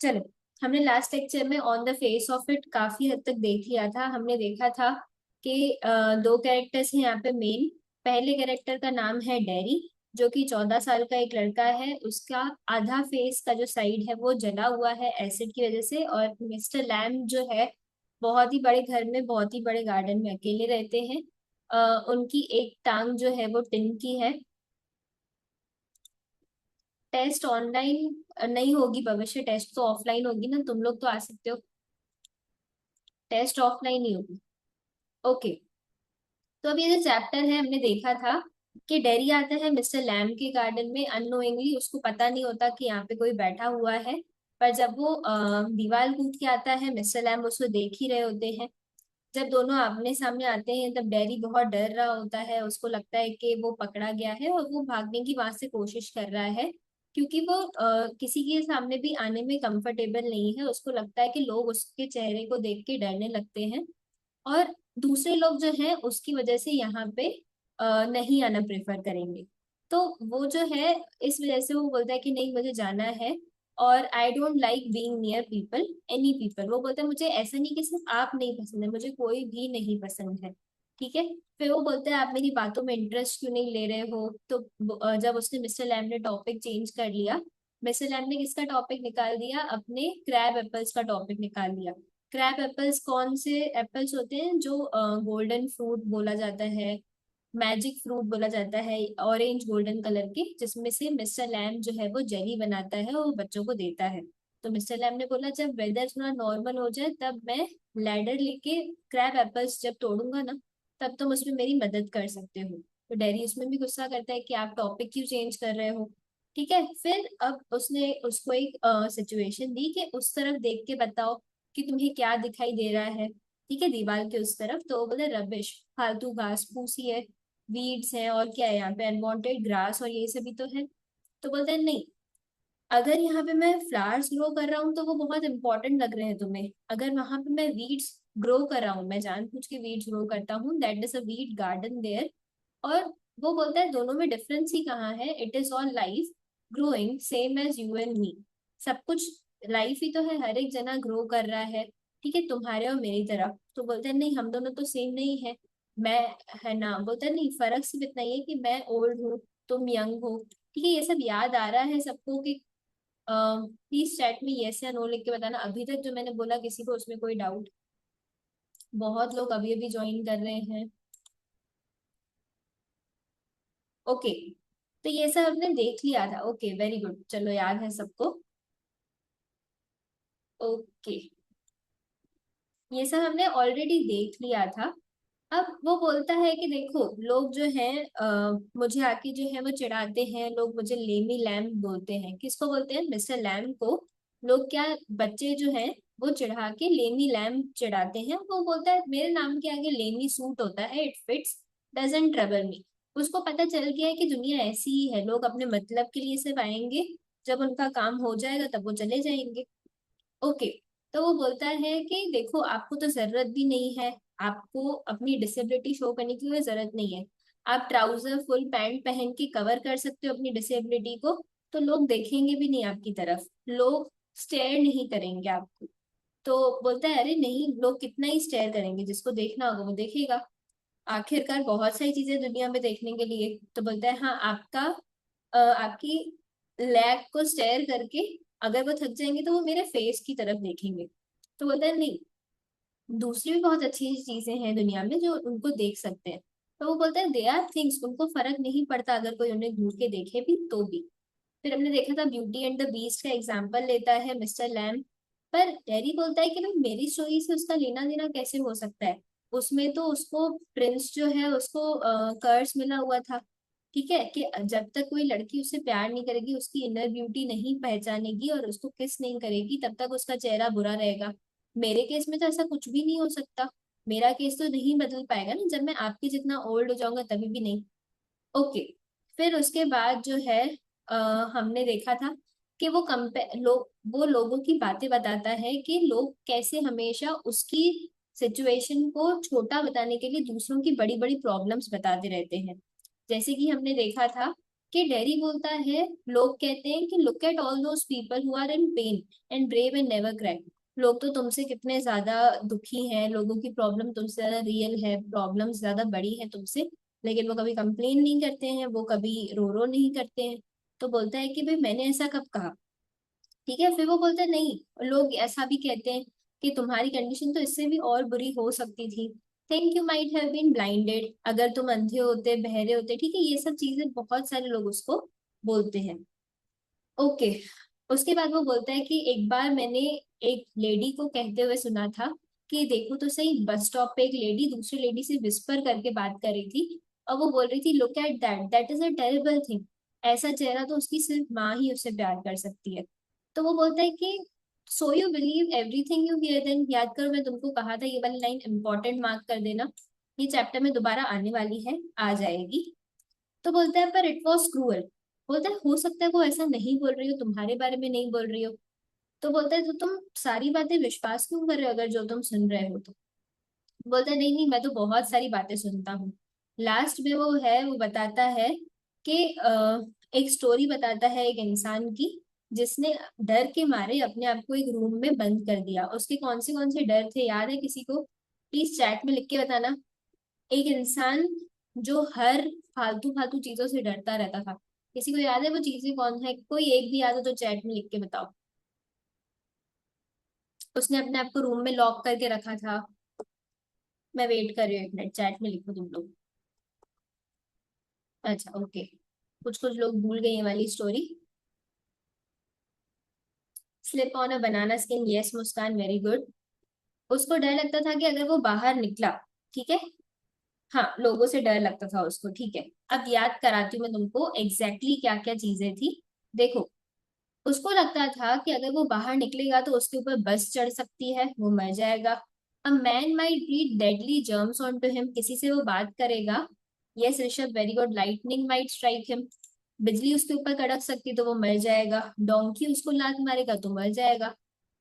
चलो, हमने last lecture में on the face of it काफी हद तक देख लिया था। हमने देखा था कि दो कैरेक्टर्स हैं यहाँ पे मेन। पहले कैरेक्टर का नाम है डेरी, जो कि 14 साल का एक लड़का है। उसका आधा फेस का जो साइड है वो जला हुआ है एसिड की वजह से। और मिस्टर लैम जो है, बहुत ही बड़े घर में बहुत ही बड़े गार्डन में अकेले रहते हैं। उनकी एक टांग जो है वो टिन की है। टेस्ट ऑनलाइन नहीं होगी भविष्य, टेस्ट तो ऑफलाइन होगी ना, तुम लोग तो आ सकते हो। टेस्ट ऑफलाइन ही होगी। ओके। तो अब ये जो चैप्टर है, हमने देखा था कि डेरी आता है मिस्टर लैम के गार्डन में अननोइंगली। उसको पता नहीं होता कि यहाँ पे कोई बैठा हुआ है। पर जब वो दीवार कूद के आता है, मिस्टर लैम उसको देख ही रहे होते हैं। जब दोनों आमने सामने आते हैं तब डैरी बहुत डर रहा होता है। उसको लगता है कि वो पकड़ा गया है और वो भागने की वहां से कोशिश कर रहा है, क्योंकि वो किसी के सामने भी आने में कंफर्टेबल नहीं है। उसको लगता है कि लोग उसके चेहरे को देख के डरने लगते हैं, और दूसरे लोग जो हैं उसकी वजह से यहाँ पे नहीं आना प्रेफर करेंगे। तो वो जो है, इस वजह से वो बोलता है कि नहीं, मुझे जाना है। और I don't like being near people, any people. वो बोलता है मुझे ऐसा नहीं कि सिर्फ आप नहीं पसंद है, मुझे कोई भी नहीं पसंद है। ठीक है। फिर वो बोलता है आप मेरी बातों में इंटरेस्ट क्यों नहीं ले रहे हो। तो जब उसने मिस्टर लैम ने टॉपिक चेंज कर लिया, मिस्टर लैम ने किसका टॉपिक निकाल दिया, अपने क्रैब एप्पल्स का टॉपिक निकाल दिया। क्रैब एप्पल्स कौन से एप्पल्स होते हैं जो गोल्डन फ्रूट बोला जाता है, मैजिक फ्रूट बोला जाता है, ऑरेंज गोल्डन कलर के, जिसमें से मिस्टर लैम जो है वो जेली बनाता है और बच्चों को देता है। तो मिस्टर लैम ने बोला जब वेदर थोड़ा नॉर्मल हो जाए तब मैं लैडर लेके क्रैब एप्पल्स जब तोड़ूंगा ना, तब तुम उसमें मेरी मदद कर सकते हो। तो डैरी उसमें भी गुस्सा करता है कि आप टॉपिक क्यों चेंज कर रहे हो। ठीक है। फिर अब उसने उसको एक सिचुएशन दी कि उस तरफ देख के बताओ कि तुम्हें क्या दिखाई दे रहा है। ठीक है, दीवार के उस तरफ। तो वो बोले रबिश, फालतू घास फूस ही है, वीड्स हैं, और क्या है यहाँ पे, अनवांटेड ग्रास और ये सभी तो है। तो बोलते हैं नहीं, अगर यहाँ पे मैं फ्लावर्स ग्रो कर रहा हूँ तो वो बहुत इंपॉर्टेंट लग रहे हैं तुम्हें। अगर वहां पे मैं वीड्स ग्रो कर रहा हूँ, मैं जानबूझ के वीड्स ग्रो करता हूँ, that is a weed garden there. और वो बोलता है दोनों में डिफरेंस ही कहाँ है, it is all life growing same as you and me. सब कुछ लाइफ ही तो है, हर एक जना ग्रो कर रहा है। ठीक है, तुम्हारे और मेरी तरफ। तो बोलते हैं नहीं, हम दोनों तो सेम नहीं है। मैं, है ना, बोलता है नहीं, फर्क सिर्फ इतना ही है कि मैं ओल्ड हूँ, तुम यंग हो। ठीक है, ये सब याद आ रहा है सबको कि प्लीज चैट में यस या नो लिख के बताना अभी तक जो मैंने बोला किसी को उसमें कोई डाउट। बहुत लोग अभी अभी ज्वाइन कर रहे हैं। ओके। तो ये सब हमने देख लिया था। ओके, वेरी गुड, चलो याद है सबको। ओके, ये सब हमने ऑलरेडी देख लिया था। अब वो बोलता है कि देखो, लोग जो हैं मुझे आके जो है वो चिढ़ाते हैं, लोग मुझे लेमी लैम्प बोलते हैं। किसको बोलते हैं, मिस्टर लैम्प को। लोग क्या, बच्चे जो हैं वो चिढ़ा के लेमी लैम्प चिढ़ाते हैं। वो बोलता है मेरे नाम के आगे लेमी सूट होता है, it fits, doesn't trouble me. उसको पता चल गया है कि दुनिया ऐसी ही है, लोग अपने मतलब के लिए सिर्फ आएंगे, जब उनका काम हो जाएगा तब वो चले जाएंगे। ओके। तो वो बोलता है कि देखो, आपको तो जरूरत भी नहीं है, आपको अपनी डिसेबिलिटी शो करने की कोई जरूरत नहीं है। आप ट्राउजर फुल पैंट पहन के कवर कर सकते हो अपनी डिसेबिलिटी को, तो लोग देखेंगे भी नहीं आपकी तरफ, लोग स्टेयर नहीं करेंगे आपको। तो बोलता है अरे नहीं, लोग कितना ही स्टेयर करेंगे, जिसको देखना होगा वो देखेगा। आखिरकार बहुत सारी चीजें दुनिया में देखने के लिए। तो बोलता है हाँ, आपका आपकी लैग को स्टेयर करके अगर वो थक जाएंगे तो वो मेरे फेस की तरफ देखेंगे। तो बोलता है नहीं, दूसरी भी बहुत अच्छी चीजें हैं दुनिया में जो उनको देख सकते हैं। तो वो बोलता है दे आर थिंग्स, उनको फर्क नहीं पड़ता अगर कोई उन्हें घूर के देखे भी तो भी। फिर हमने देखा था ब्यूटी एंड द बीस्ट का एग्जाम्पल लेता है मिस्टर लैम। पर हैरी बोलता है कि भाई मेरी स्टोरी से उसका लेना देना कैसे हो सकता है, उसमें तो उसको प्रिंस जो है उसको कर्स मिला हुआ था। ठीक है, कि जब तक कोई लड़की उससे प्यार नहीं करेगी, उसकी इनर ब्यूटी नहीं पहचानेगी और उसको किस नहीं करेगी, तब तक उसका चेहरा बुरा रहेगा। मेरे केस में तो ऐसा कुछ भी नहीं हो सकता। मेरा केस तो नहीं बदल पाएगा ना, जब मैं आपके जितना ओल्ड हो जाऊंगा तभी भी नहीं। ओके। फिर उसके बाद जो है अ, हमने देखा था कि वो कंपेयर लोग, वो लोगों की बातें बताता है कि लोग कैसे हमेशा उसकी सिचुएशन को छोटा बताने के लिए दूसरों की बड़ी बड़ी प्रॉब्लम्स बताते रहते हैं। जैसे कि हमने देखा था कि डेरी बोलता है, लोग कहते हैं कि look at all those people who are in pain and brave and never cry. लोग तो तुमसे कितने ज्यादा दुखी हैं, लोगों की प्रॉब्लम तुमसे ज्यादा रियल है, प्रॉब्लम ज्यादा बड़ी है तुमसे, लेकिन वो कभी कंप्लेन नहीं करते हैं, वो कभी रो रो नहीं करते हैं। तो बोलता है कि भाई मैंने ऐसा कब कहा। ठीक है, फिर वो बोलता है नहीं, लोग ऐसा भी कहते हैं कि तुम्हारी कंडीशन तो इससे भी और बुरी हो सकती थी। Think you might have been blinded, अगर तुम अंधे होते, बहरे होते। ठीक है, ये सब चीजें बहुत सारे लोग उसको बोलते हैं। ओके। उसके बाद वो बोलता है कि एक बार मैंने एक लेडी को कहते हुए सुना था कि देखो तो सही, बस स्टॉप पे एक लेडी दूसरी लेडी से विस्पर करके बात कर रही थी, और वो बोल रही थी look at that, that is a terrible thing. ऐसा चेहरा तो उसकी सिर्फ माँ ही उससे प्यार कर सकती है। तो वो बोलता है कि so you believe everything you hear then. याद करो मैं तुमको कहा था, ये वाली लाइन इंपॉर्टेंट मार्क कर देना, ये चैप्टर में दोबारा आने वाली है, आ जाएगी। तो बोलता है पर इट वॉज क्रूअल। बोलता है हो सकता है वो ऐसा नहीं बोल रही हो, तुम्हारे बारे में नहीं बोल रही हो। तो बोलता है तो तुम सारी बातें विश्वास क्यों कर रहे हो अगर जो तुम सुन रहे हो तो। बोलता है नहीं नहीं, मैं तो बहुत सारी बातें सुनता हूँ। लास्ट में वो है, वो बताता है कि एक स्टोरी बताता है एक इंसान की, जिसने डर के मारे अपने आप को एक रूम में बंद कर दिया। उसके कौन से डर थे, याद है किसी को? प्लीज चैट में लिख के बताना। एक इंसान जो हर फालतू फालतू चीजों से डरता रहता था, किसी को याद है वो चीजें कौन है? कोई एक भी याद हो तो चैट में लिख के बताओ। उसने अपने आप को रूम में लॉक करके रखा था। मैं वेट कर रही हूँ, एक मिनट, चैट में लिखो तुम लोग। अच्छा ओके, कुछ कुछ लोग भूल गए ये वाली story. Slip on a banana skin, yes Muskan, very good. उसको डर लगता था कि अगर वो बाहर निकला, ठीक है, हाँ लोगों से डर लगता था उसको, ठीक है। अब याद कराती हूँ मैं तुमको एग्जैक्टली क्या क्या चीजें थी। देखो, उसको लगता था कि अगर वो बाहर निकलेगा तो उसके ऊपर बस चढ़ सकती है, वो मर जाएगा। A man might breathe deadly germs on to him, किसी से वो बात करेगा। Yes Rishabh, very good. Lightning might strike him, बिजली उसके ऊपर कड़क सकती तो वो मर जाएगा। डोंकी उसको लात मारेगा तो मर जाएगा।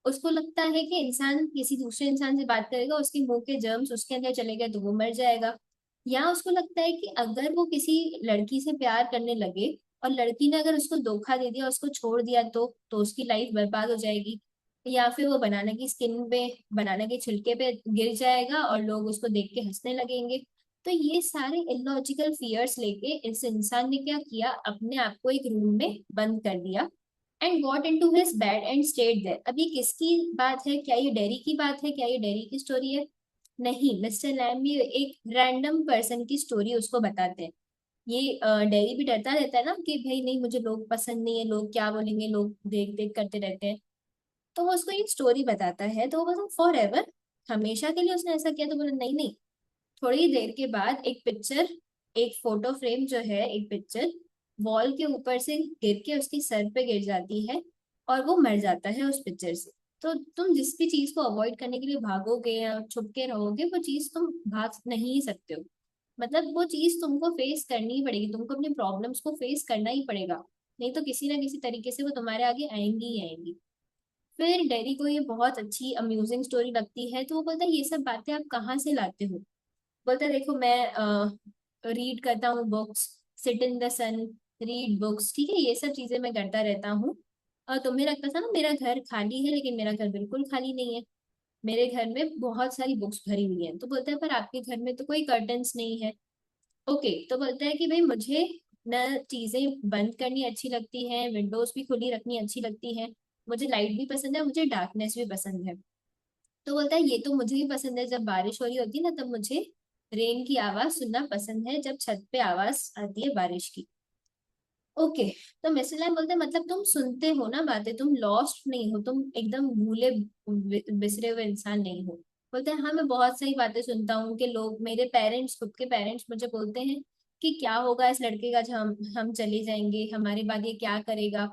उसको लगता है कि इंसान किसी दूसरे इंसान से बात करेगा, उसके मुंह के जर्म्स उसके अंदर चले गए तो वो मर जाएगा। या उसको लगता है कि अगर वो किसी लड़की से प्यार करने लगे और लड़की ने अगर उसको धोखा दे दिया, उसको छोड़ दिया, तो उसकी लाइफ बर्बाद हो जाएगी। या फिर वो बनाना की स्किन पे, बनाना के छिलके पे गिर जाएगा और लोग उसको देख के हंसने लगेंगे। तो ये सारे इलॉजिकल फियर्स लेके इस इंसान ने क्या किया, अपने आप को एक रूम में बंद कर दिया and got into his bed and stayed there. अब ये किसकी बात है? क्या ये डेरी की बात है? क्या ये डेरी की स्टोरी है? नहीं, मिस्टर लैम ये एक रैंडम पर्सन की स्टोरी उसको बताते हैं। ये डेरी भी डरता रहता है ना कि भाई नहीं, मुझे लोग पसंद नहीं है, लोग क्या बोलेंगे, लोग देख देख करते रहते हैं। तो वो उसको ये स्टोरी बताता है, तो वो बोला फॉर एवर, हमेशा के लिए उसने ऐसा किया? तो बोला नहीं नहीं, थोड़ी ही देर के बाद एक पिक्चर, एक फोटो फ्रेम जो है, एक पिक्चर वॉल के ऊपर से गिर के उसकी सर पे गिर जाती है और वो मर जाता है उस पिक्चर से। तो तुम जिस भी चीज को अवॉइड करने के लिए भागोगे या छुप के रहोगे, वो चीज तुम भाग नहीं सकते हो। मतलब वो चीज तुमको फेस करनी ही पड़ेगी, तुमको अपने प्रॉब्लम्स को फेस करना ही पड़ेगा, नहीं तो किसी ना किसी तरीके से वो तुम्हारे आगे आएंगी ही आएंगी। फिर डैडी को ये बहुत अच्छी अम्यूजिंग स्टोरी लगती है, तो वो बोलता है ये सब बातें आप कहाँ से लाते हो? बोलता है देखो मैं रीड करता हूँ books, sit in the sun, read books, ठीक है, ये सब चीजें मैं करता रहता हूँ। और तुम्हें लगता था ना मेरा घर खाली है, लेकिन मेरा घर बिल्कुल खाली नहीं है, मेरे घर में बहुत सारी बुक्स भरी हुई हैं। तो बोलता है पर आपके घर में तो कोई कर्टन्स नहीं है। ओके, तो बोलता है कि भाई मुझे न चीजें बंद करनी अच्छी लगती हैं, विंडोज भी खुली रखनी अच्छी लगती है, मुझे लाइट भी पसंद है, मुझे डार्कनेस भी पसंद है। तो बोलता है ये तो मुझे भी पसंद है, जब बारिश हो रही होती है ना तब मुझे रेन की आवाज सुनना पसंद है, जब छत पे आवाज आती है बारिश की। ओके। तो मिस्टर लैम बोलते हैं मतलब तुम सुनते हो ना बातें, तुम लॉस्ट नहीं हो, तुम एकदम भूले बिसरे हुए इंसान नहीं हो। बोलते हैं हाँ मैं बहुत सारी बातें सुनता हूँ कि लोग, मेरे पेरेंट्स, खुद के पेरेंट्स मुझे बोलते हैं कि क्या होगा इस लड़के का जब हम चले जाएंगे, हमारे बाद ये क्या करेगा।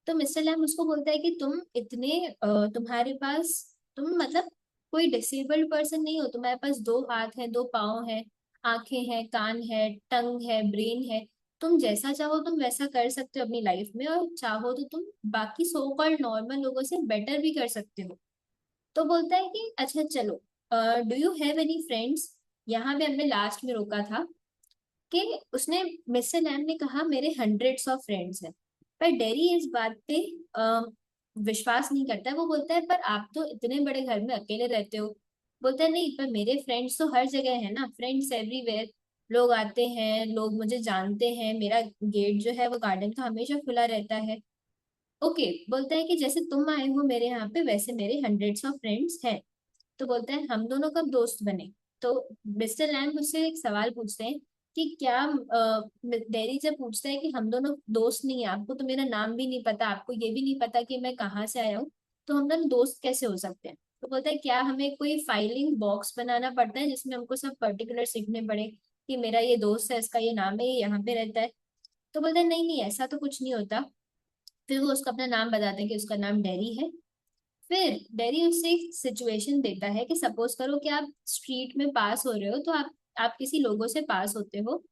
तो मिस्टर लैम उसको बोलता है कि तुम इतने तुम्हारे पास, तुम मतलब कोई डिसेबल्ड पर्सन नहीं हो, तुम्हारे पास दो हाथ हैं, दो पाँव हैं, आंखें हैं, कान है, टंग है, ब्रेन है। तुम जैसा चाहो तुम वैसा कर सकते हो अपनी लाइफ में, और चाहो तो तुम बाकी सो कॉल्ड नॉर्मल लोगों से बेटर भी कर सकते हो। तो बोलता है कि अच्छा चलो, do you have any friends? यहाँ पे हमने लास्ट में रोका था। कि उसने मिस्टर लैम ने कहा मेरे हंड्रेड्स ऑफ फ्रेंड्स हैं, पर डेरी इस बात पे अ, विश्वास नहीं करता है। वो बोलता है पर आप तो इतने बड़े घर में अकेले रहते हो। बोलता है नहीं, पर मेरे फ्रेंड्स तो हर जगह है ना, फ्रेंड्स एवरीवेयर। लोग आते हैं, लोग मुझे जानते हैं, मेरा गेट जो है वो गार्डन का हमेशा खुला रहता है। ओके, बोलता है कि जैसे तुम आए हो मेरे यहाँ पे वैसे मेरे हंड्रेड्स ऑफ फ्रेंड्स हैं। तो बोलता है हम दोनों कब दोस्त बने। तो मिस्टर लैंग मुझसे एक सवाल पूछते हैं कि क्या डेरी जब पूछता है कि हम दोनों दोस्त नहीं है, आपको तो मेरा नाम भी नहीं पता, आपको ये भी नहीं पता कि मैं कहाँ से आया हूँ, तो हम दोनों दोस्त कैसे हो सकते हैं। तो बोलता है क्या हमें कोई फाइलिंग बॉक्स बनाना पड़ता है जिसमें हमको सब पर्टिकुलर लिखने पड़े कि मेरा ये दोस्त है, इसका ये नाम है, ये यहाँ पे रहता है। तो बोलता है नहीं नहीं, ऐसा तो कुछ नहीं होता। फिर वो उसका अपना नाम बताते हैं कि उसका नाम डेरी है। फिर डेरी उससे एक सिचुएशन देता है कि सपोज करो कि आप स्ट्रीट में पास हो रहे हो, तो आप किसी लोगों से पास होते हो,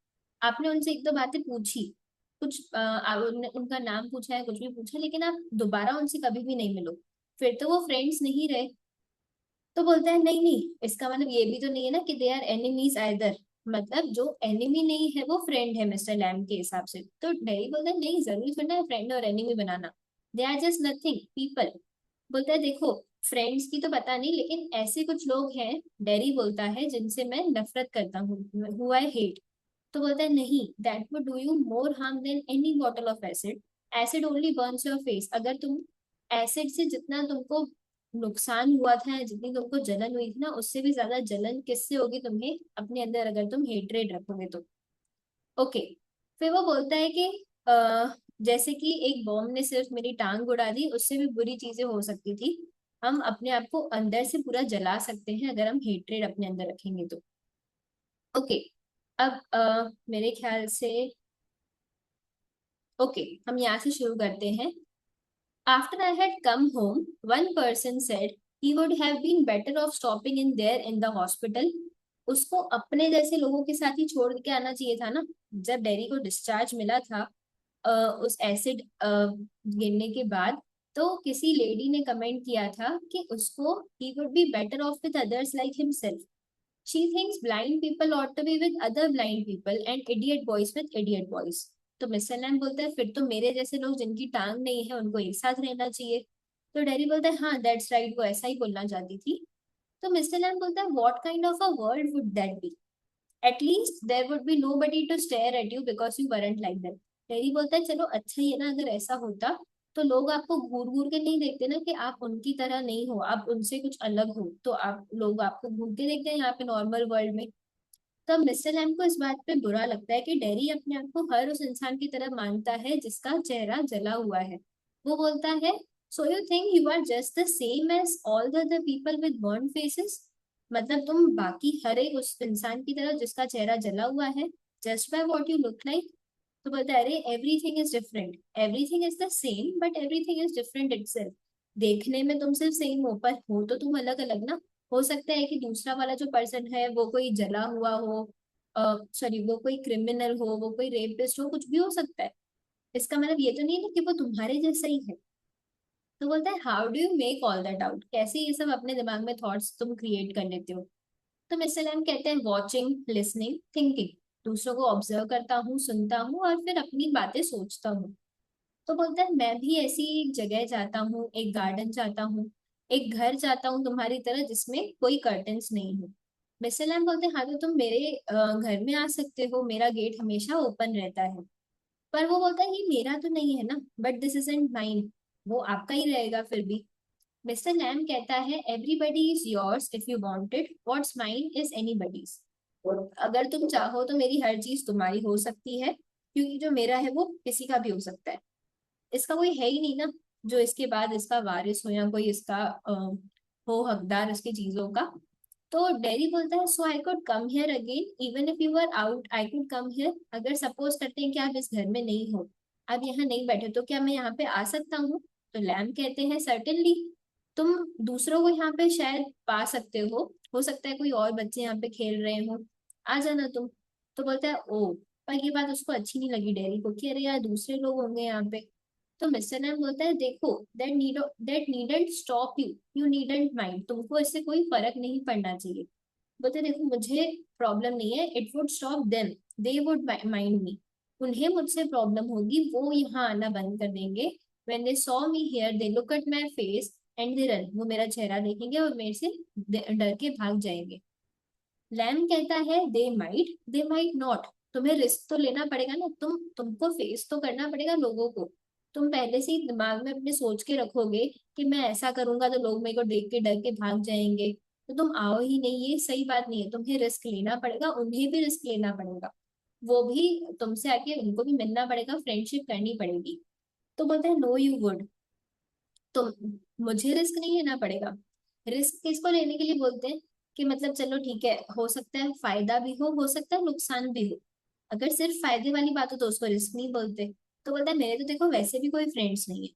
आपने उनसे एक दो बातें पूछी, कुछ उनका नाम पूछा है, कुछ भी पूछा, लेकिन आप दोबारा उनसे कभी भी नहीं मिलो, फिर तो वो फ्रेंड्स नहीं रहे। तो बोलता है नहीं नहीं, इसका मतलब ये भी तो नहीं है ना कि दे आर एनिमीज आइदर, मतलब जो एनिमी नहीं है वो फ्रेंड है मिस्टर लैम के हिसाब से। तो डेरी बोलता है नहीं, जरूरी थोड़ा है फ्रेंड और एनिमी बनाना, they are just nothing people. बोलता है देखो, फ्रेंड्स की तो पता नहीं, लेकिन ऐसे कुछ लोग हैं, डेरी बोलता है, जिनसे मैं नफरत करता हूँ, हु आई हेट। तो बोलता है नहीं, that would do you more harm then any bottle of acid. Acid only Burns your face. अगर तुम एसिड से जितना तुमको नुकसान हुआ था, जितनी तुमको जलन हुई थी ना, उससे भी ज्यादा जलन किससे होगी तुम्हें अपने अंदर, अगर तुम हेट्रेड रखोगे तो। ओके। फिर वो बोलता है कि जैसे कि एक बॉम्ब ने सिर्फ मेरी टांग उड़ा दी, उससे भी बुरी चीजें हो सकती थी। हम अपने आप को अंदर से पूरा जला सकते हैं अगर हम हेट्रेड अपने अंदर रखेंगे तो। ओके। अब मेरे ख्याल से ओके, हम यहाँ से शुरू करते हैं। After I had come home, one person said he would have been better off stopping in there in the hospital। उसको अपने जैसे लोगों के साथ ही छोड़ के आना चाहिए था ना। जब डेरी को डिस्चार्ज मिला था उस एसिड गिरने के बाद, तो किसी लेडी ने कमेंट किया था कि उसको he would be better off with others like himself। She thinks blind people ought to be with other blind people and idiot boys with idiot boys। तो मिस्टर लैम बोलता है फिर तो मेरे जैसे लोग जिनकी टांग नहीं है उनको एक साथ रहना चाहिए। तो डैडी बोलता है हाँ दैट्स राइट, वो ऐसा ही बोलना चाहती थी। तो मिस्टर लैम बोलता है what kind of a world would that be. At least there would be nobody to stare at you because you weren't like that. Derry बोलता है चलो अच्छा ही है ना, अगर ऐसा होता तो लोग आपको घूर घूर के नहीं देखते ना कि आप उनकी तरह नहीं हो, आप उनसे कुछ अलग हो, तो आप लोग आपको घूर के देखते हैं यहाँ पे नॉर्मल वर्ल्ड में। तो मिस्टर लैम को इस बात पे बुरा लगता है कि डेरी अपने आप को हर उस इंसान की तरह मानता है जिसका चेहरा जला हुआ है। वो बोलता है so you think you are just the same as all the other people with burn faces. मतलब तुम बाकी हर एक उस इंसान की तरह जिसका चेहरा जला हुआ है, just by what you look like. तो बोलता है अरे everything is different, everything is the same but everything is different itself. देखने में तुम सिर्फ सेम हो, पर हो तो तुम अलग अलग ना। हो सकता है कि दूसरा वाला जो पर्सन है वो कोई जला हुआ हो, सॉरी वो कोई क्रिमिनल हो, वो कोई रेपिस्ट हो, कुछ भी हो सकता है। इसका मतलब ये तो नहीं है ना कि वो तुम्हारे जैसा ही है। तो बोलता है how do you make all that out, कैसे ये सब अपने दिमाग में थॉट्स तुम क्रिएट कर लेते हो। तो मिस्टर लैम कहते हैं वॉचिंग, लिसनिंग, थिंकिंग। दूसरों को ऑब्जर्व करता हूँ, सुनता हूँ और फिर अपनी बातें सोचता हूँ। तो बोलता है मैं भी ऐसी एक जगह चाहता हूँ, एक गार्डन चाहता हूँ, एक घर चाहता हूँ तुम्हारी तरह जिसमें कोई कर्टन्स नहीं हो। मिस्टर लैम बोलते हैं हाँ तो तुम मेरे घर में आ सकते हो, मेरा गेट हमेशा ओपन रहता है। पर वो बोलता है ये मेरा तो नहीं है ना, बट दिस इजंट माइन। वो आपका ही रहेगा फिर भी। मिस्टर लैम कहता है everybody is yours if you want it, what's mine is anybody's. अगर तुम चाहो तो मेरी हर चीज तुम्हारी हो सकती है, क्योंकि जो मेरा है वो किसी का भी हो सकता है। इसका कोई है ही नहीं ना जो इसके बाद इसका वारिस हो या कोई इसका हो हकदार इसकी चीजों का। तो डेरी बोलता है so I could come here again even if you are out, I could come here. अगर सपोज करते हैं कि आप इस घर में नहीं हो, आप यहाँ नहीं बैठे, तो क्या मैं यहाँ पे आ सकता हूँ। तो लैम कहते हैं सर्टेनली। तुम दूसरों को यहाँ पे शायद पा सकते हो सकता है कोई और बच्चे यहाँ पे खेल रहे हो, आ जाना तुम। तो बोलता है ओ। पर ये बात उसको अच्छी नहीं लगी डेरी को कि अरे यार दूसरे लोग होंगे यहाँ पे। तो मिस्टर लैम बोलता है देखो that needn't stop you, you needn't mind, तुमको इससे कोई फर्क नहीं पड़ना चाहिए। बोलते देखो मुझे प्रॉब्लम नहीं है, it would stop them, they would mind मी, उन्हें मुझसे प्रॉब्लम होगी, वो यहाँ आना बंद कर देंगे। When they saw me here they look at my face and they run, वो मेरा चेहरा देखेंगे और मेरे से डर के भाग जाएंगे। लैम कहता है दे माइट नॉट, तुम्हें रिस्क तो लेना पड़ेगा ना, तुमको फेस तो करना पड़ेगा लोगों को। तुम पहले से ही दिमाग में अपने सोच के रखोगे कि मैं ऐसा करूंगा तो लोग मेरे को देख के डर के भाग जाएंगे, तो तुम आओ ही नहीं, ये सही बात नहीं है। तुम्हें रिस्क लेना पड़ेगा, उन्हें भी रिस्क लेना पड़ेगा, वो भी तुमसे आके उनको भी मिलना पड़ेगा, फ्रेंडशिप करनी पड़ेगी। तो बोलते हैं नो यू वुड, तो मुझे रिस्क नहीं लेना पड़ेगा। रिस्क किसको लेने के लिए बोलते हैं कि मतलब चलो ठीक है, हो सकता है फायदा भी हो सकता है नुकसान भी हो। अगर सिर्फ फायदे वाली बात हो तो उसको रिस्क नहीं बोलते। तो बोलता है मेरे तो देखो वैसे भी कोई फ्रेंड्स नहीं है।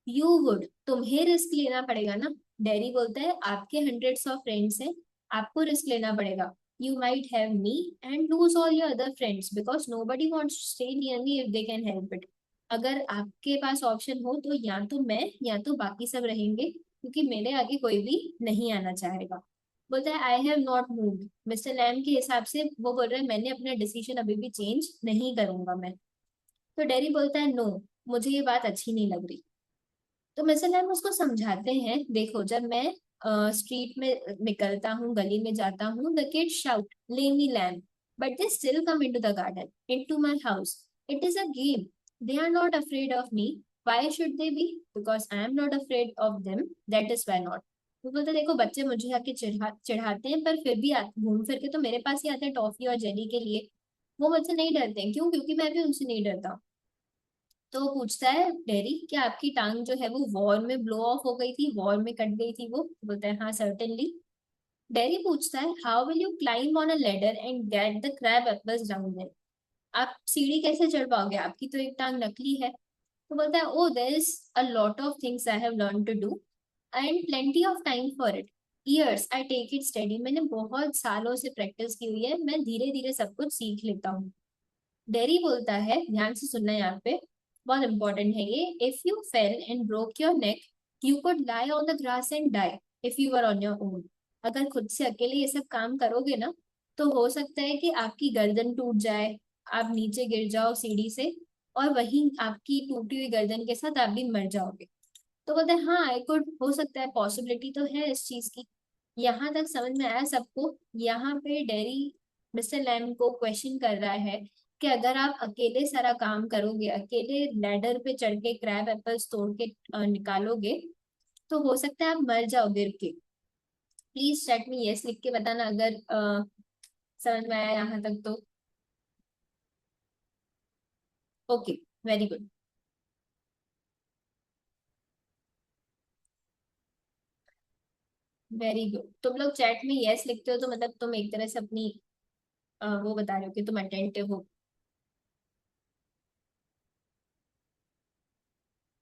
यू वुड, तुम्हें रिस्क लेना पड़ेगा ना। डैडी बोलता है आपके हंड्रेड्स ऑफ फ्रेंड्स हैं, आपको रिस्क लेना पड़ेगा। You might have me and lose all your other friends because nobody wants to stay near me if they can help it. अगर आपके पास ऑप्शन हो तो या तो मैं या तो बाकी सब रहेंगे, क्योंकि मेरे आगे कोई भी नहीं आना चाहेगा। बोलता है I have not moved, mister Lamb के हिसाब से वो बोल रहे हैं मैंने अपना डिसीजन अभी भी चेंज नहीं करूंगा मैं। तो डेरी बोलता है नो, मुझे ये बात अच्छी नहीं लग रही। तो मिस्टर लैम उसको समझाते हैं देखो जब मैं स्ट्रीट में निकलता हूँ, गली में जाता हूँ, the kids shout lamey Lamb, but they still come into the garden, into my house. It is a game, they are not afraid of me, why should they be, because I am not afraid of them, that is why not. वो बोलते हैं, देखो बच्चे मुझे आके चिढ़ाते हैं पर फिर भी घूम फिर के तो मेरे पास ही आते हैं टॉफी और जेली के लिए। वो मुझसे नहीं डरते हैं, क्यों? क्योंकि मैं भी उनसे नहीं डरता। तो वो पूछता है डेरी क्या आपकी टांग जो है वो वॉर में ब्लो ऑफ हो गई थी, वॉर में कट गई थी? वो बोलता है हाँ सर्टेनली। डेरी पूछता है how will you climb on a ladder and get the crab apples down there, आप सीढ़ी कैसे चढ़ पाओगे, आपकी तो एक टांग नकली है। तो बोलता है oh there is a lot of things I have learn to do and plenty of time for it, years I take it study, मैंने बहुत सालों से प्रैक्टिस की हुई है, मैं धीरे धीरे सब कुछ सीख लेता हूँ। डेरी बोलता है, ध्यान से सुनना यहाँ पे, बहुत इंपॉर्टेंट है ये, if you fell and broke your neck you could lie on the grass and die if you are on your own. अगर खुद से अकेले ये सब काम करोगे ना तो हो सकता है कि आपकी गर्दन टूट जाए, आप नीचे गिर जाओ सीढ़ी से, और वहीं आपकी टूटी हुई गर्दन के साथ आप भी मर जाओगे। तो बोलते हैं हाँ आई कुड, हो सकता है, पॉसिबिलिटी तो है इस चीज की। यहाँ तक समझ में आया सबको? यहाँ पे डेरी मिस्टर लैम को क्वेश्चन कर रहा है कि अगर आप अकेले सारा काम करोगे, अकेले लैडर पे चढ़ के क्रैब एप्पल्स तोड़ के निकालोगे, तो हो सकता है आप मर जाओ गिर के। प्लीज चैट में यस लिख के बताना अगर समझ में आया यहाँ तक तो। Okay, very good, very good. तुम लोग चैट में यस लिखते हो तो मतलब तुम एक तरह से अपनी वो बता रहे हो कि तुम अटेंटिव हो।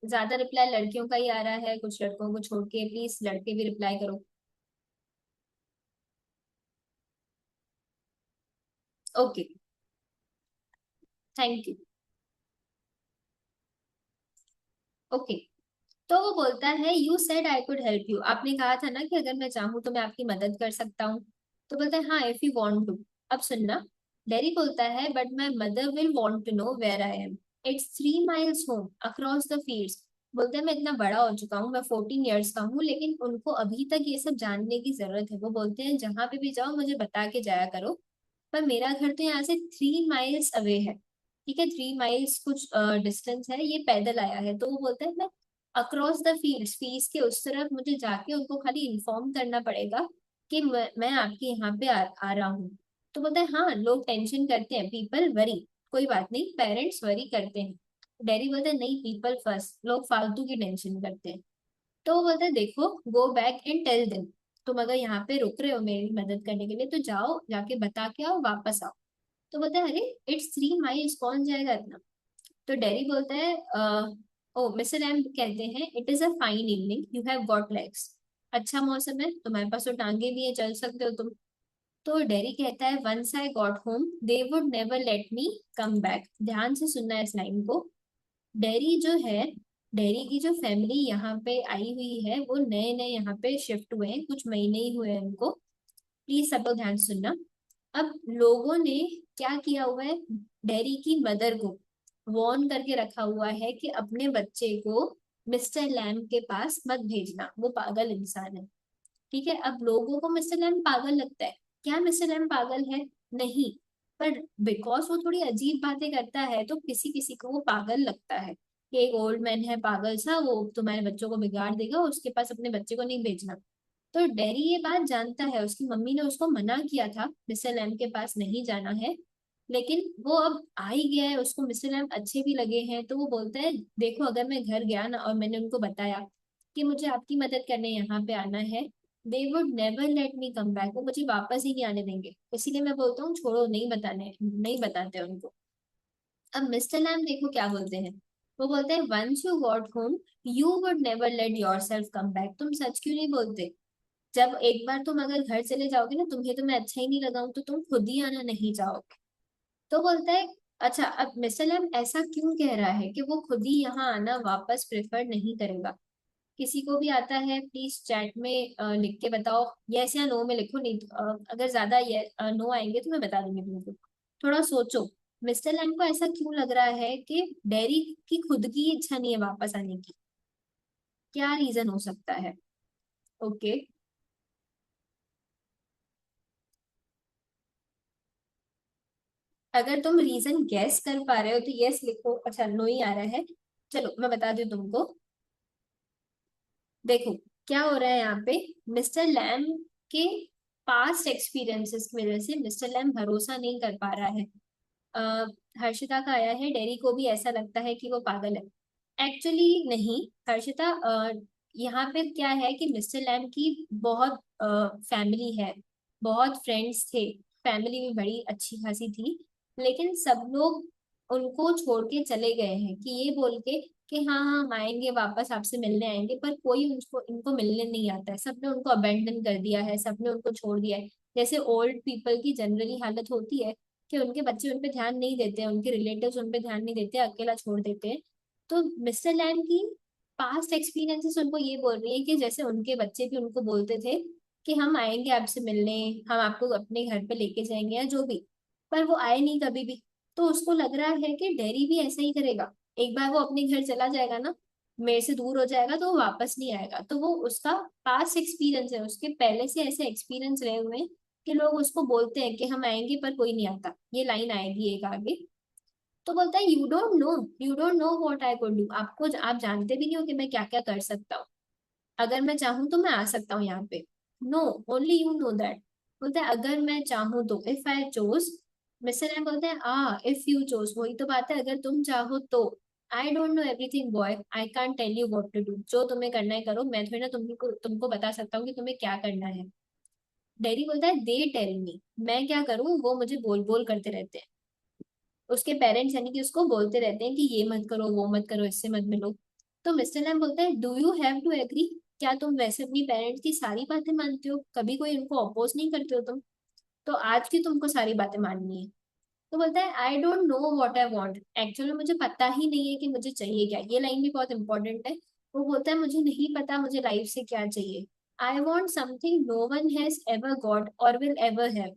ज्यादा रिप्लाई लड़कियों का ही आ रहा है, कुछ लड़कों को छोड़ के प्लीज लड़के भी रिप्लाई करो। Okay, thank you. ओके, तो वो बोलता है you said I could help you, आपने कहा था ना कि अगर मैं चाहूँ तो मैं आपकी मदद कर सकता हूँ। तो बोलता है हाँ इफ यू वांट टू। अब सुनना, डेरी बोलता है but my mother will want to know where I am, it's 3 miles home across the fields. बोलते हैं मैं इतना बड़ा हो चुका हूँ, मैं 14 ईयर्स का हूँ, लेकिन उनको अभी तक ये सब जानने की जरूरत है। वो बोलते हैं जहां पे भी जाओ मुझे बता के जाया करो, पर मेरा घर तो यहाँ से 3 माइल्स अवे है। ठीक है, 3 माइल्स कुछ डिस्टेंस है, ये पैदल आया है। तो वो बोलता है मैं अक्रॉस द फील्ड्स, फीस के उस तरफ मुझे जाके उनको खाली इन्फॉर्म करना पड़ेगा कि मैं आपके यहाँ पे आ रहा हूँ। तो बोलता है हाँ लोग टेंशन करते हैं, पीपल वरी, कोई बात नहीं, पेरेंट्स वरी करते हैं। डैडी बोलता है नहीं, पीपल फर्स्ट, लोग फालतू की टेंशन करते हैं। तो वो बोलता है देखो go back and tell them, तुम अगर यहाँ पे रुक रहे हो मेरी मदद करने के लिए तो जाओ जाके बता के आओ, वापस आओ। तो बोलता है अरे इट्स 3 माइल्स, कौन जाएगा इतना? तो डेरी बोलता है ओ मिस्टर एम कहते हैं it is a fine evening you have got legs, अच्छा मौसम है, तुम्हारे पास तो टांगे भी है, चल सकते हो तुम। तो डेरी कहता है once I got home they would never let me come back. ध्यान से सुनना है इस लाइन को। डेरी जो है, डेरी की जो फैमिली यहाँ पे आई हुई है, वो नए नए यहाँ पे शिफ्ट हुए हैं, कुछ महीने ही हुए हैं उनको। प्लीज सब लोग ध्यान से सुनना। अब लोगों ने क्या किया हुआ है, डेरी की मदर को वॉर्न करके रखा हुआ है कि अपने बच्चे को मिस्टर लैम के पास मत भेजना, वो पागल इंसान है। ठीक है, अब लोगों को मिस्टर लैम पागल लगता है। क्या मिस्टर लैम पागल है? नहीं, पर बिकॉज वो थोड़ी अजीब बातें करता है तो किसी किसी को वो पागल लगता है कि एक ओल्ड मैन है पागल सा, वो तुम्हारे बच्चों को बिगाड़ देगा, उसके पास अपने बच्चे को नहीं भेजना। तो डैरी ये बात जानता है, उसकी मम्मी ने उसको मना किया था मिस्टर लैम के पास नहीं जाना है, लेकिन वो अब आ ही गया है, उसको मिस्टर लैम अच्छे भी लगे हैं, तो वो बोलता है देखो अगर मैं घर गया ना और मैंने उनको बताया कि मुझे आपकी मदद करने यहाँ पे आना है, दे would never let me come back, वो मुझे वापस ही नहीं आने देंगे। इसीलिए मैं बोलता हूँ छोड़ो, नहीं बताते उनको। अब मिस्टर लैम देखो क्या बोलते हैं, वो बोलते हैं once you got home you would never let yourself come back. तुम सच क्यों नहीं बोलते? जब एक बार तुम अगर घर चले जाओगे ना, तुम्हें तो मैं अच्छा ही नहीं लगाऊं तो तुम खुद ही आना नहीं चाहोगे। तो बोलता है अच्छा, अब मिस्टर लैम ऐसा क्यों कह रहा है कि वो खुद ही यहाँ आना वापस प्रेफर नहीं करेगा? किसी को भी आता है प्लीज चैट में लिख के बताओ, यस या नो में लिखो, नहीं तो, अगर ज्यादा ये नो आएंगे तो मैं बता दूंगी तुमको। थोड़ा सोचो, मिस्टर लैम को ऐसा क्यों लग रहा है कि डेरी की खुद की इच्छा नहीं है वापस आने की? क्या रीजन हो सकता है? ओके, अगर तुम रीजन गैस कर पा रहे हो तो यस लिखो, अच्छा नो ही आ रहा है। चलो मैं बता दूं तुमको। देखो क्या हो रहा है यहाँ पे, मिस्टर लैम के पास्ट एक्सपीरियंसेस की वजह से मिस्टर लैम भरोसा नहीं कर पा रहा है। अ, हर्षिता का आया है, डेरी को भी ऐसा लगता है कि वो पागल है। एक्चुअली नहीं हर्षिता, यहाँ पे क्या है कि मिस्टर लैम की बहुत फैमिली है, बहुत फ्रेंड्स थे, फैमिली भी बड़ी अच्छी खासी थी, लेकिन सब लोग उनको छोड़ के चले गए हैं कि ये बोल के कि हाँ हाँ हम आएंगे वापस आपसे मिलने आएंगे, पर कोई उनको इनको मिलने नहीं आता है, सबने उनको अबेंडन कर दिया है, सबने उनको छोड़ दिया है। जैसे ओल्ड पीपल की जनरली हालत होती है कि उनके बच्चे उन पे ध्यान नहीं देते हैं, उनके रिलेटिव्स उन पे ध्यान नहीं देते, अकेला छोड़ देते हैं। तो मिस्टर लैम की पास्ट एक्सपीरियंसेस उनको ये बोल रही है कि जैसे उनके बच्चे भी उनको बोलते थे कि हम आएंगे आपसे मिलने, हम आपको अपने घर पे लेके जाएंगे या जो भी, पर वो आए नहीं कभी भी। तो उसको लग रहा है कि डेरी भी ऐसा ही करेगा, एक बार वो अपने घर चला जाएगा ना, मेरे से दूर हो जाएगा तो वो वापस नहीं आएगा। तो वो उसका पास्ट एक्सपीरियंस है, उसके पहले से ऐसे एक्सपीरियंस रहे हुए हैं कि लोग उसको बोलते हैं कि हम आएंगे पर कोई नहीं आता, ये लाइन आएगी एक आगे। तो बोलता है you don't know what I could do, आपको आप जानते भी नहीं हो कि मैं क्या क्या कर सकता हूँ, अगर मैं चाहूँ तो मैं आ सकता हूँ यहाँ पे। No, only you know that. बोलता है अगर मैं चाहूँ तो, if I chose. Mister M बोलते हैं इफ यू चोज, वही तो बात है, अगर तुम चाहो तो। I don't know everything boy, I can't tell you what to do, जो तुम्हें करना है करो, मैं थोड़ी ना तुमको बता सकता हूँ कि तुम्हें क्या करना है। डैडी बोलता है दे टेल मी, मैं क्या करूँ, वो मुझे बोल बोल करते रहते हैं। उसके पेरेंट्स यानी कि उसको बोलते रहते हैं कि ये मत करो वो मत करो इससे मत मिलो। तो मिस्टर लैम बोलता है do you have to agree, क्या तुम वैसे अपनी पेरेंट्स की सारी बातें मानते हो, कभी कोई उनको अपोज नहीं करते हो तुम? तो आज की तुमको सारी बातें माननी है? तो बोलता है I don't know what I want, actually मुझे पता ही नहीं है कि मुझे चाहिए क्या, ये लाइन भी बहुत इंपॉर्टेंट है। वो बोलता है मुझे नहीं पता मुझे लाइफ से क्या चाहिए। I want something no one has ever got or will ever have,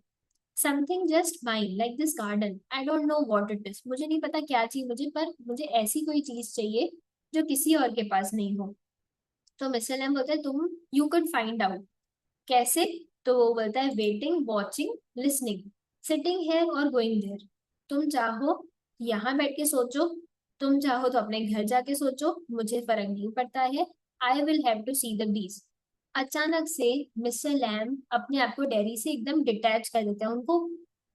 something just mine like this garden, I don't know what it is, मुझे नहीं पता क्या चाहिए मुझे, पर मुझे ऐसी कोई चीज चाहिए जो किसी और के पास नहीं हो। तो मिस्टर लैम बोलता है तुम यू कैन फाइंड आउट, कैसे? तो वो बोलता है waiting watching listening sitting here और गोइंग देयर। तुम चाहो यहाँ बैठ के सोचो, तुम चाहो तो अपने घर जाके सोचो, मुझे फर्क नहीं पड़ता है, I will have to see the bees. अचानक से मिस्टर लैम अपने आप को डेरी से एकदम डिटैच कर देते हैं उनको।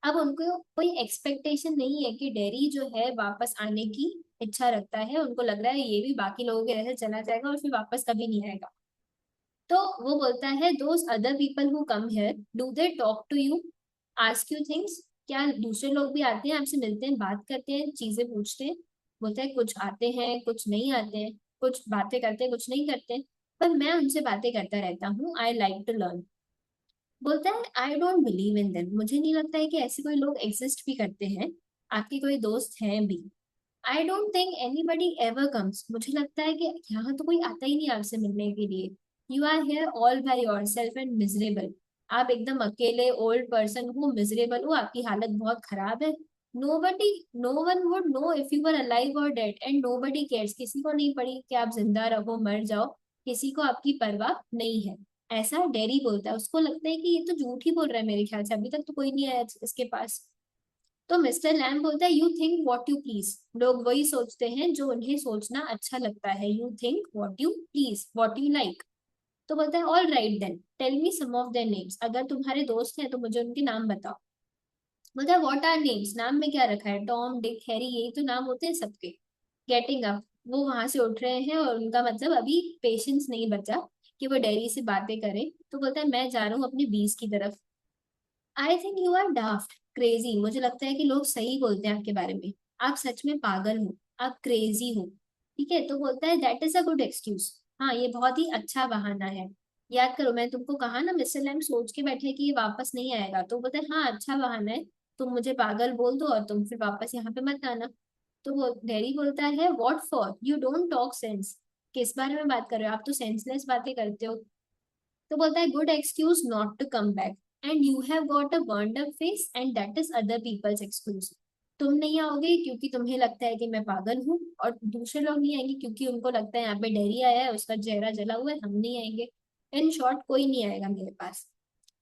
अब उनको कोई एक्सपेक्टेशन नहीं है कि डेरी जो है वापस आने की इच्छा रखता है, उनको लग रहा है ये भी बाकी लोगों के जैसे चला जाएगा और फिर वापस कभी नहीं आएगा। तो वो बोलता है those other people who come here do they talk to you, ask you things, क्या दूसरे लोग भी आते हैं आपसे मिलते हैं बात करते हैं चीजें पूछते हैं? बोलता है कुछ आते हैं कुछ नहीं आते हैं, कुछ बातें करते हैं कुछ नहीं करते हैं, पर मैं उनसे बातें करता रहता हूँ, आई लाइक टू लर्न। बोलता है I don't believe in them, मुझे नहीं लगता है कि ऐसे कोई लोग एग्जिस्ट भी करते हैं, आपके कोई दोस्त हैं भी। I don't think anybody ever comes, मुझे लगता है कि यहाँ तो कोई आता ही नहीं आपसे मिलने के लिए। You are here all by yourself and miserable, आप एकदम अकेले ओल्ड पर्सन हो, मिजरेबल हो, आपकी हालत बहुत खराब है। Nobody, no one would know if you were alive और डेड एंड नोबडी केयर्स, किसी को नहीं पड़ी कि आप जिंदा रहो मर जाओ, किसी को आपकी परवाह नहीं है। ऐसा डेरी बोलता है, उसको लगता है कि ये तो झूठ ही बोल रहा है, मेरे ख्याल से अभी तक तो कोई नहीं आया इसके पास। तो मिस्टर लैम बोलता है, you think what you please, लोग वही सोचते हैं जो उन्हें सोचना अच्छा लगता है। You think what you please, what you like. तो बोलता है, all right then tell me some of their names, अगर तुम्हारे दोस्त हैं तो मुझे उनके नाम बताओ। बोलता है, व्हाट आर नेम्स, नाम में क्या रखा है, टॉम डिक हैरी, यही तो नाम होते हैं सबके। गेटिंग अप, वो वहां से उठ रहे हैं और उनका मतलब अभी पेशेंस नहीं बचा कि वो डेयरी से बातें करें। तो बोलता है, मैं जा रहा हूँ अपने बीस की तरफ। I think you are daft crazy, मुझे लगता है कि लोग सही बोलते हैं आपके बारे में, आप सच में पागल हो, आप क्रेजी हो। ठीक है, तो बोलता है, that is a good excuse, हाँ ये बहुत ही अच्छा बहाना है। याद करो मैंने तुमको कहा ना, मिस्टर लैम सोच के बैठे कि ये वापस नहीं आएगा, तो बोलता है हाँ अच्छा बहाना है, तुम मुझे पागल बोल दो और तुम फिर वापस यहाँ पे मत आना। तो वो डैडी बोलता है, what for, you don't talk sense, किस बारे में बात कर रहे हो, आप तो सेंसलेस बातें करते हो। तो बोलता है, good excuse not to come back and you have got a burned up face and that is other people's excuse. तुम नहीं आओगे क्योंकि तुम्हें लगता है कि मैं पागल हूँ, और दूसरे लोग नहीं आएंगे क्योंकि उनको लगता है यहाँ पे डेरी आया है, उसका चेहरा जला हुआ है, हम नहीं आएंगे। इन शॉर्ट, कोई नहीं आएगा मेरे पास।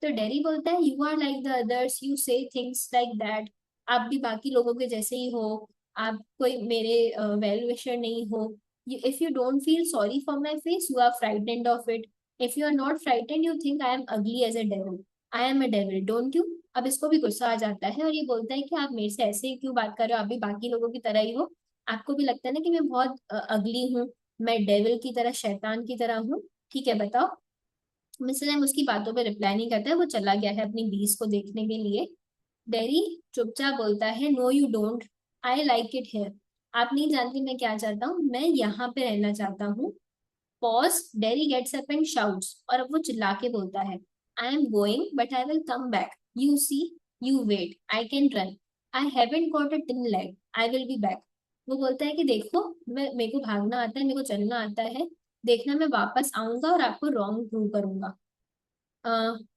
तो डेरी बोलता है, you are like the others, you say things like that, आप भी बाकी लोगों के जैसे ही हो, आप कोई मेरे वेल विशर नहीं हो। If you don't feel sorry for my face you are frightened of it, if you are not frightened you think I am ugly as a devil, I am a devil don't you. अब इसको भी गुस्सा आ जाता है और ये बोलता है कि आप मेरे से ऐसे ही क्यों बात कर रहे हो, आप भी बाकी लोगों की तरह ही हो, आपको भी लगता है ना कि मैं बहुत अगली हूँ, मैं डेविल की तरह, शैतान की तरह हूँ। ठीक है बताओ। मिस्टर एम उसकी बातों पे रिप्लाई नहीं करता है, वो चला गया है अपनी बीस को देखने के लिए। डेरी चुपचाप बोलता है, no you don't, I like it here, आप नहीं जानती मैं क्या चाहता हूँ, मैं यहाँ पे रहना चाहता हूँ। Pause, Derry gets up and shouts, और अब वो चिल्ला के बोलता है, I am going but I will come back, you see, you wait, I can run, I haven't got a tin leg, I will be back. वो बोलता है कि देखो, मैं, मेरे को भागना आता है, मेरे को चलना आता है, देखना मैं वापस आऊंगा और आपको रॉन्ग प्रूव करूंगा।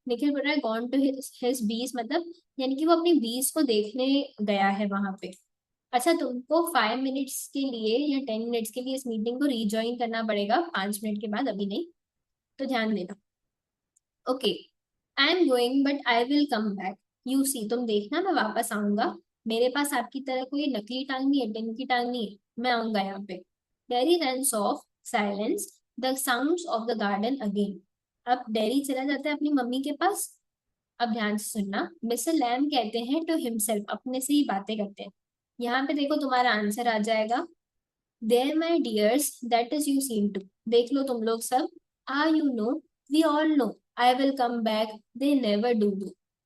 निखिल बोल रहा है, गॉन टू हिज बीस, मतलब यानी कि वो अपनी बीस को देखने गया है वहां पे। अच्छा, तुमको 5 मिनट्स के लिए या 10 मिनट्स के लिए इस मीटिंग को रीज्वाइन करना पड़ेगा, 5 मिनट के बाद, अभी नहीं, तो ध्यान देना। Okay, I am going but I will come back, you see, तुम देखना मैं वापस आऊंगा, मेरे पास आपकी तरह कोई नकली टांग नहीं है, टिन की टांग नहीं है, मैं आऊंगा यहाँ पे। Dairy runs off, silence, the sounds of the garden again. अब डेरी चला जाता है अपनी मम्मी के पास। अब ध्यान से सुनना, मिस्टर लैम कहते हैं टू हिमसेल्फ, अपने से ही बातें करते हैं। यहाँ पे देखो तुम्हारा आंसर आ जाएगा, there my dears that is you seem to, देख लो तुम लोग सब, ah you know, we all know, I will come back, they never do.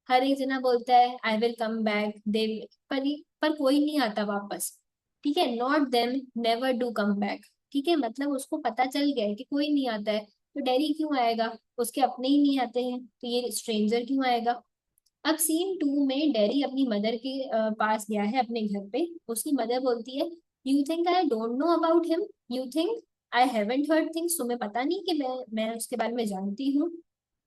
हर एक जना बोलता है आई विल कम बैक, दे, पर कोई नहीं आता वापस। ठीक है, not them, never do come back. ठीक है, मतलब उसको पता चल गया है कि कोई नहीं आता है, तो डैडी क्यों आएगा, उसके अपने ही नहीं आते हैं, तो ये स्ट्रेंजर क्यों आएगा। अब सीन 2 में डेरी अपनी मदर के पास गया है अपने घर पे। उसकी मदर बोलती है, you think I don't know about him, you think I haven't heard things, तुम्हें पता नहीं कि मैं उसके बारे में जानती हूँ।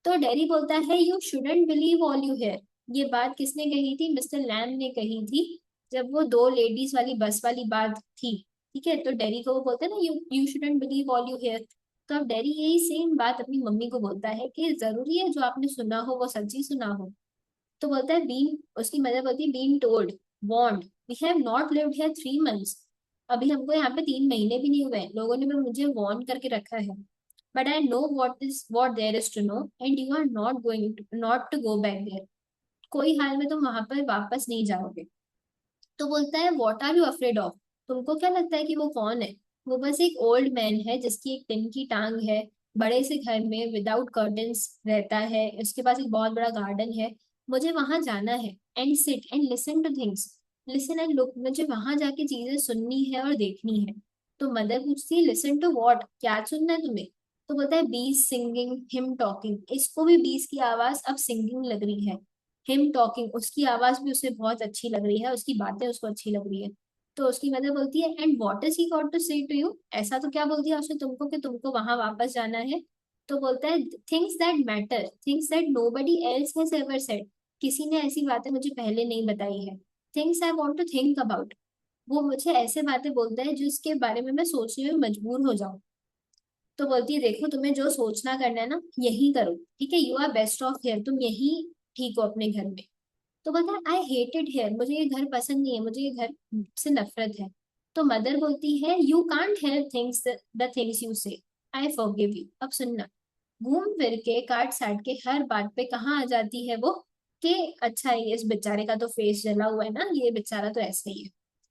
तो डेरी बोलता है, you shouldn't believe all you hear. ये बात किसने कही थी, मिस्टर लैम ने कही थी, जब वो दो लेडीज वाली बस वाली बात थी। ठीक है, तो डेरी को वो बोलते हैं ना, you shouldn't believe all you hear. तो अब डेरी यही सेम बात अपनी मम्मी को बोलता है कि जरूरी है जो आपने सुना हो वो सच्ची सुना हो। तो बोलता है, बीन, उसकी मदर बोलती है, been told, warned, we have not lived here 3 months, अभी हमको यहाँ पे 3 महीने भी नहीं हुए हैं, लोगों ने भी मुझे वॉर्न करके रखा है, but I know what there is to know and you are not going not to go back there, कोई हाल में तुम वहां पर वापस नहीं जाओगे। तो बोलता है, what are you afraid of, तुमको क्या लगता है कि वो कौन है। वो बस एक ओल्ड मैन है जिसकी एक टिन की टांग है, बड़े से घर में विदाउट कर्टन्स रहता है, उसके पास एक बहुत बड़ा गार्डन है, मुझे वहां जाना है, and sit and listen two things, listen and look, मुझे वहां जाके चीजें सुननी है और देखनी है। तो मदर पूछती है, लिसन टू व्हाट, क्या सुनना है तुम्हें। तो बोलता है, बीस सिंगिंग हिम टॉकिंग, इसको भी बीस की आवाज अब सिंगिंग लग रही है, हिम टॉकिंग, उसकी आवाज भी उसे बहुत अच्छी लग रही है, उसकी बातें उसको अच्छी लग रही है। तो उसकी मदर बोलती है, and what is he got to say to you, ऐसा तो क्या बोल दिया उसने तुमको कि तुमको वहां वापस जाना है। तो बोलता है things that matter, things that nobody else has ever said, किसी ने ऐसी बातें मुझे पहले नहीं बताई है। Things I want to think about, वो मुझे ऐसे बातें बोलता है जिसके बारे में मैं सोचने में मजबूर हो जाऊं। तो बोलती है देखो तुम्हें जो सोचना करना है ना यही करो, ठीक है, you are best off here, तुम यही ठीक हो अपने घर में। तो बोलता है आई हेटेड हियर, मुझे ये घर पसंद नहीं है, मुझे ये घर से नफरत है। तो मदर बोलती है you can't help things, the things you से, आई फॉरगिव यू। अब सुनना, घूम फिर के काट साट के हर बात पे कहाँ आ जाती है वो, कि अच्छा ये इस बेचारे का तो फेस जला हुआ है ना, ये बेचारा तो ऐसे ही है।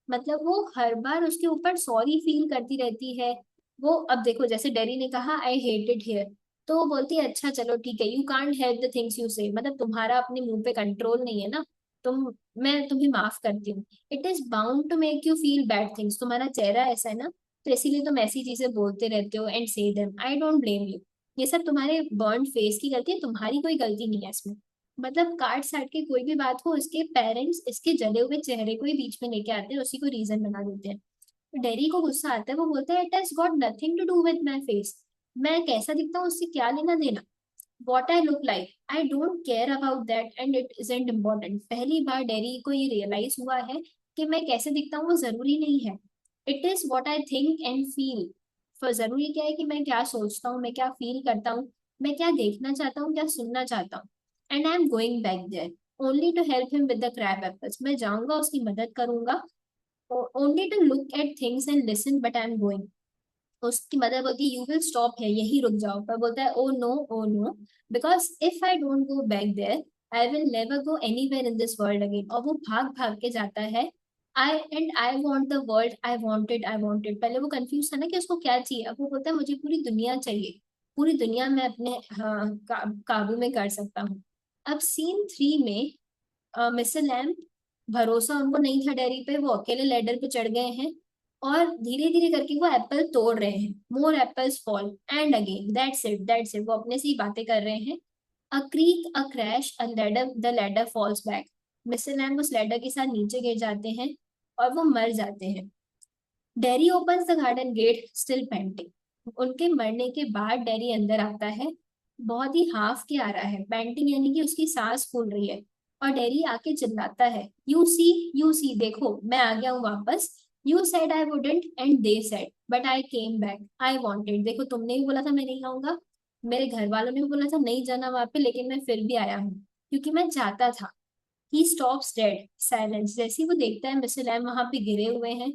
मतलब वो हर बार उसके ऊपर सॉरी फील करती रहती है। वो अब देखो जैसे डेरी ने कहा आई हेट इट हियर, तो वो बोलती है अच्छा चलो ठीक है, you can't help the things you से, मतलब तुम्हारा अपने मुंह पे कंट्रोल नहीं है ना, तुम, मैं तुम्हें माफ करती हूँ। It is bound to make you feel bad things, तुम्हारा चेहरा ऐसा है ना, तो इसीलिए तुम ऐसी चीजें बोलते रहते हो एंड से them, I don't blame you. ये सब तुम्हारे बर्न फेस की गलती है, तुम्हारी कोई गलती नहीं है इसमें। मतलब काट साट के कोई भी बात हो, इसके पेरेंट्स इसके जले हुए चेहरे को ही बीच में लेके आते हैं, उसी को रीजन बना देते हैं। तो डेरी को गुस्सा आता है, वो बोलता है it has got nothing to do with my face, मैं कैसा दिखता हूँ उससे क्या लेना देना, what I look like I don't care about that and it isn't important. पहली बार डेरी को ये रियलाइज हुआ है कि मैं कैसे दिखता हूँ वो जरूरी नहीं है, it is what I think and feel. पर जरूरी क्या है कि मैं क्या सोचता हूँ, मैं क्या फील करता हूँ, मैं क्या देखना चाहता हूँ, क्या सुनना चाहता हूँ। And I am going back there only to help him with the crab apples, मैं जाऊंगा उसकी मदद करूंगा only to look at things and listen but I am going. उसकी मदर बोलती है यू विल स्टॉप है, यही रुक जाओ, पर बोलता है oh no, because if I don't go back there I will never go anywhere in this world again. और वो भाग भाग के जाता है। I want the world, I wanted, पहले वो कंफ्यूज था ना कि उसको क्या चाहिए, अब वो बोलता है मुझे पूरी दुनिया चाहिए, पूरी दुनिया मैं अपने काबू में कर सकता हूँ। अब सीन 3 में मिस्टर लैम्प, भरोसा उनको नहीं था डेयरी पे, वो अकेले लेडर पे चढ़ गए हैं और धीरे धीरे करके वो एप्पल तोड़ रहे हैं। More apples fall and again that's it, वो अपने से ही बातें कर रहे हैं। A creek, a crash, a ladder, the ladder falls back. Mister Lamb उस लैडर के साथ नीचे गिर जाते हैं और वो मर जाते हैं। Derry opens the garden gate still painting, उनके मरने के बाद डेरी अंदर आता है, बहुत ही हाफ के आ रहा है, पेंटिंग यानी कि उसकी सांस फूल रही है। और डेरी आके चिल्लाता है यू सी देखो मैं आ गया हूँ वापस, you said I wouldn't and they said but I came back, I wanted, देखो तुमने भी बोला था मैं नहीं आऊंगा, मेरे घर वालों ने भी बोला था नहीं जाना वहां पे, लेकिन मैं फिर भी आया हूँ क्योंकि मैं चाहता था। ही स्टॉप्स डेड साइलेंस, जैसे ही वो देखता है मिस्टर लैम वहां पे गिरे हुए हैं,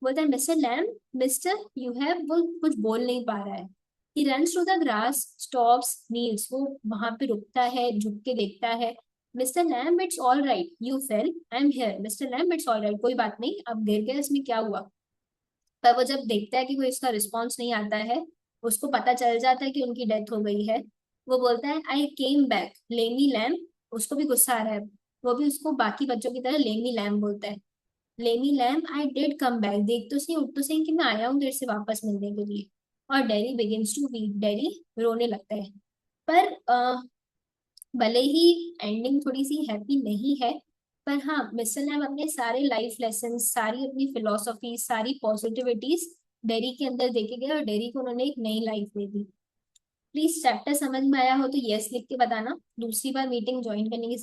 बोलता है mister Lamb, mister you have, वो कुछ बोल नहीं पा रहा है। He runs to the grass, stops kneels, वो वहां पे रुकता है, झुक के देखता है। Mister Lamb it's all right, you fell, I am here, mister Lamb it's all right, कोई बात नहीं, अब गिर गए, इसमें क्या हुआ। पर वो जब देखता है कि कोई इसका रिस्पॉन्स नहीं आता है, उसको पता चल जाता है कि उनकी डेथ हो गई है। वो बोलता है आई केम बैक लेमी लैम, उसको भी गुस्सा आ रहा है, वो भी उसको बाकी बच्चों की तरह लेमी लैम बोलता है। Lamey Lamb I did come back, देख तो सही, उठ तो सही कि मैं आया हूँ तेरे से वापस मिलने के लिए। और Derry begins to weep, Derry रोने लगता है। पर भले ही एंडिंग थोड़ी सी हैप्पी नहीं है, पर हाँ मिस्टर लैम अपने सारे लाइफ लेसन, सारी अपनी फिलोसफी, सारी पॉजिटिविटीज डेरी के अंदर देके गए और डेरी को उन्होंने एक नई life they the. Please chapter समझ में आया हो तो यस लिख के बताना, दूसरी बार मीटिंग ज्वाइन करने की